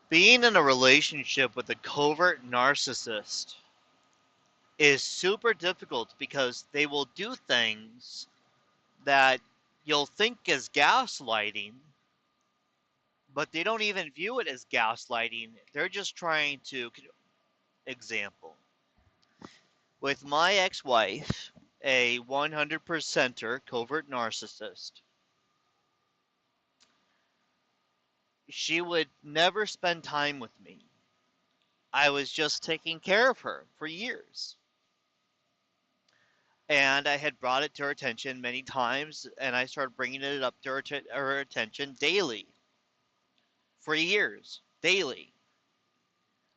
Being in a relationship with a covert narcissist is super difficult because they will do things that you'll think is gaslighting, but they don't even view it as gaslighting. They're just trying to. Example. With my ex wife, a 100%er covert narcissist, she would never spend time with me. I was just taking care of her for years. And I had brought it to her attention many times, and I started bringing it up to her attention daily for years, daily,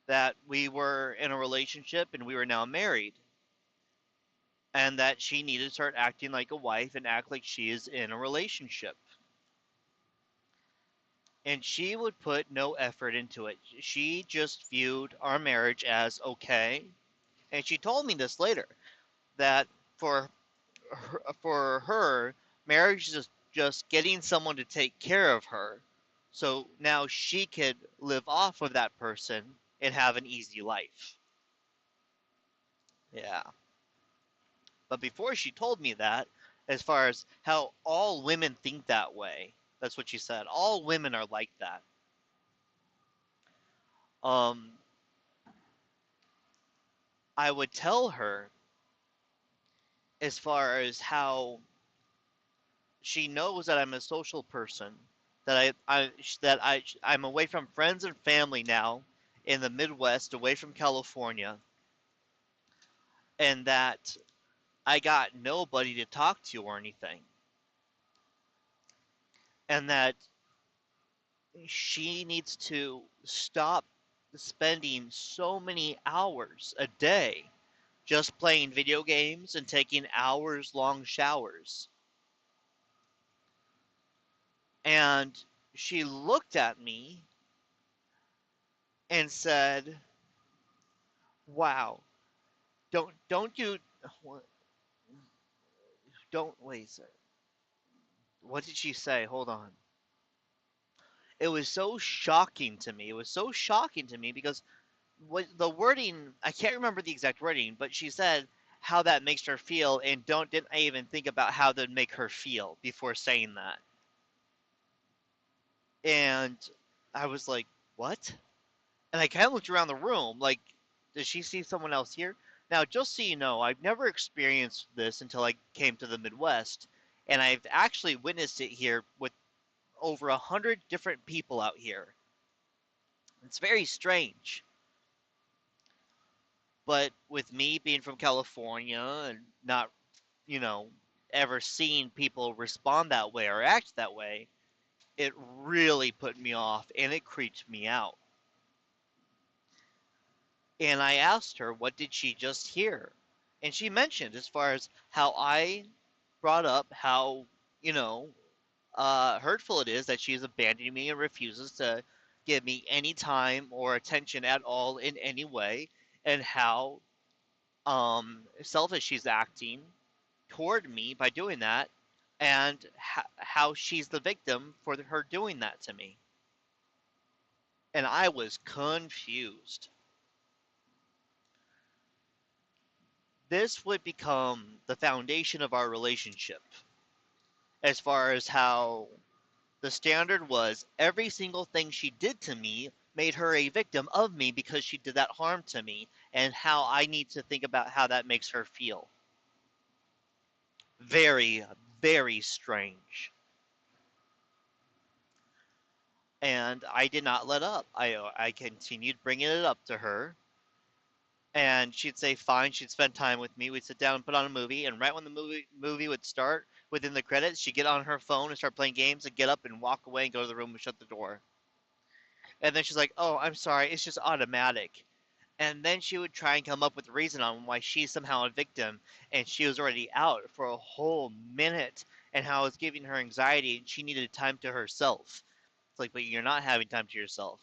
that we were in a relationship and we were now married, and that she needed to start acting like a wife and act like she is in a relationship. And she would put no effort into it. She just viewed our marriage as okay. And she told me this later that for for her, marriage is just getting someone to take care of her. So now she could live off of that person and have an easy life. Yeah. But before she told me that, as far as how all women think that way, that's what she said. All women are like that. Um, I would tell her as far as how she knows that I'm a social person, that I'm away from friends and family now in the Midwest, away from California, and that I got nobody to talk to or anything, and that she needs to stop spending so many hours a day just playing video games and taking hours long showers. And she looked at me and said, "Wow, don't you don't wait, sir. What did she say? Hold on." It was so shocking to me. It was so shocking to me because what the wording, I can't remember the exact wording, but she said how that makes her feel, and didn't I even think about how that make her feel before saying that. And I was like, "What?" And I kind of looked around the room like, does she see someone else here? Now, just so you know, I've never experienced this until I came to the Midwest, and I've actually witnessed it here with over 100 different people out here. It's very strange. But with me being from California and not, you know, ever seeing people respond that way or act that way, it really put me off and it creeped me out. And I asked her, what did she just hear? And she mentioned as far as how I brought up how, you know, hurtful it is that she is abandoning me and refuses to give me any time or attention at all in any way, and how selfish she's acting toward me by doing that, and how she's the victim for her doing that to me. And I was confused. This would become the foundation of our relationship, as far as how the standard was every single thing she did to me made her a victim of me because she did that harm to me, and how I need to think about how that makes her feel. Very, very strange. And I did not let up. I continued bringing it up to her, and she'd say fine. She'd spend time with me. We'd sit down and put on a movie, and right when the movie would start, within the credits, she'd get on her phone and start playing games, and get up and walk away and go to the room and shut the door. And then she's like, "Oh, I'm sorry. It's just automatic." And then she would try and come up with a reason on why she's somehow a victim, and she was already out for a whole minute, and how it's giving her anxiety and she needed time to herself. It's like, but you're not having time to yourself.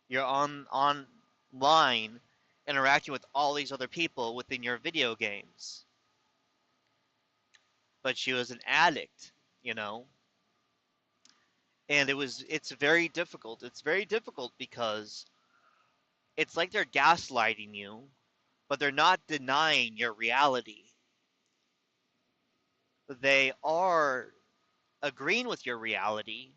You're online interacting with all these other people within your video games. But she was an addict, you know. And it's very difficult. It's very difficult because it's like they're gaslighting you, but they're not denying your reality. They are agreeing with your reality,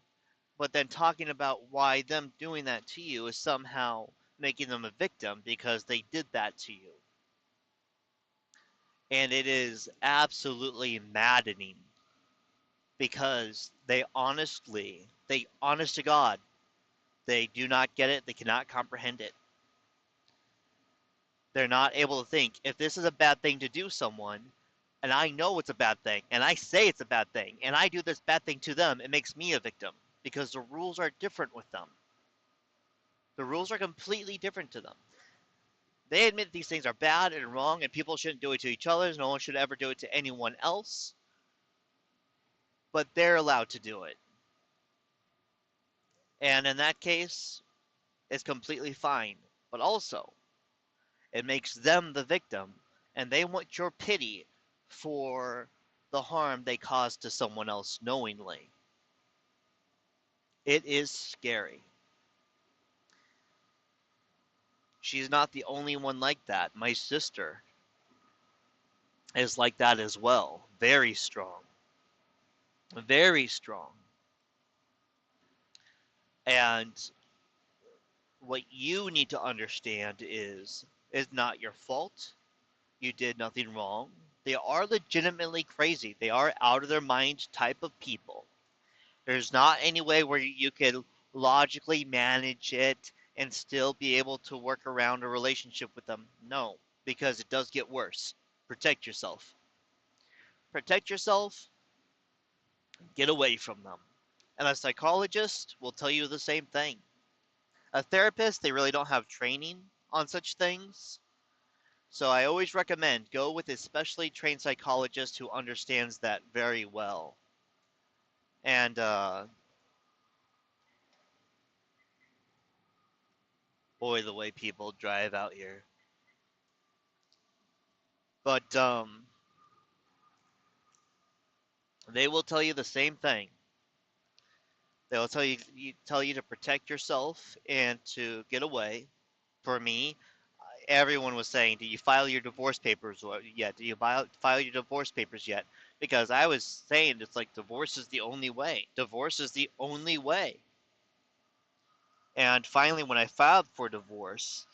but then talking about why them doing that to you is somehow making them a victim because they did that to you. And it is absolutely maddening because they honest to God, they do not get it, they cannot comprehend it. They're not able to think if this is a bad thing to do someone, and I know it's a bad thing, and I say it's a bad thing, and I do this bad thing to them, it makes me a victim because the rules are different with them. The rules are completely different to them. They admit these things are bad and wrong, and people shouldn't do it to each other. No one should ever do it to anyone else, but they're allowed to do it. And in that case, it's completely fine. But also, it makes them the victim, and they want your pity for the harm they caused to someone else knowingly. It is scary. She's not the only one like that. My sister is like that as well. Very strong. Very strong. And what you need to understand is it's not your fault. You did nothing wrong. They are legitimately crazy. They are out of their mind type of people. There's not any way where you could logically manage it and still be able to work around a relationship with them. No, because it does get worse. Protect yourself. Protect yourself. Get away from them. And a psychologist will tell you the same thing. A therapist, they really don't have training on such things. So I always recommend go with a specially trained psychologist who understands that very well. And boy, the way people drive out here. But they will tell you the same thing. They will tell you to protect yourself and to get away. For me, everyone was saying, "Do you file your divorce papers yet? Do you file your divorce papers yet?" Because I was saying it's like divorce is the only way. Divorce is the only way. And finally, when I filed for divorce,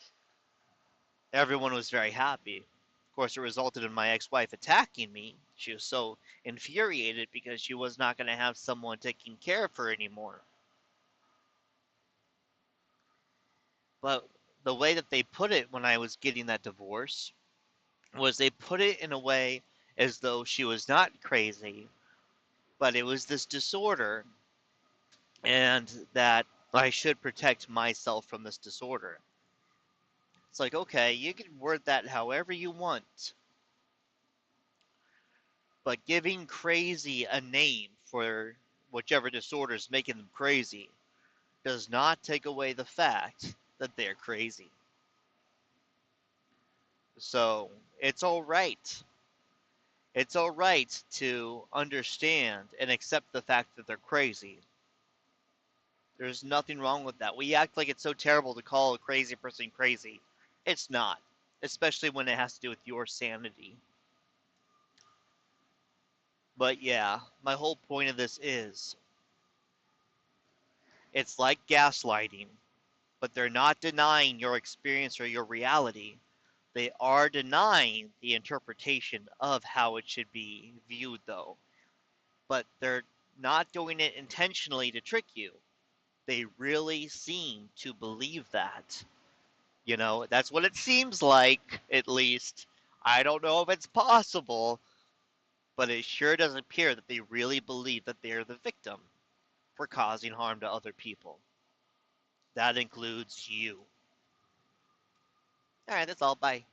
everyone was very happy. Of course, it resulted in my ex-wife attacking me. She was so infuriated because she was not going to have someone taking care of her anymore. But the way that they put it when I was getting that divorce was they put it in a way as though she was not crazy, but it was this disorder and that I should protect myself from this disorder. It's like, okay, you can word that however you want, but giving crazy a name for whichever disorder is making them crazy does not take away the fact that they're crazy. So it's all right. It's all right to understand and accept the fact that they're crazy. There's nothing wrong with that. We act like it's so terrible to call a crazy person crazy. It's not, especially when it has to do with your sanity. But yeah, my whole point of this is it's like gaslighting, but they're not denying your experience or your reality. They are denying the interpretation of how it should be viewed, though. But they're not doing it intentionally to trick you. They really seem to believe that. You know, that's what it seems like, at least. I don't know if it's possible, but it sure does appear that they really believe that they're the victim for causing harm to other people. That includes you. Alright, that's all. Bye.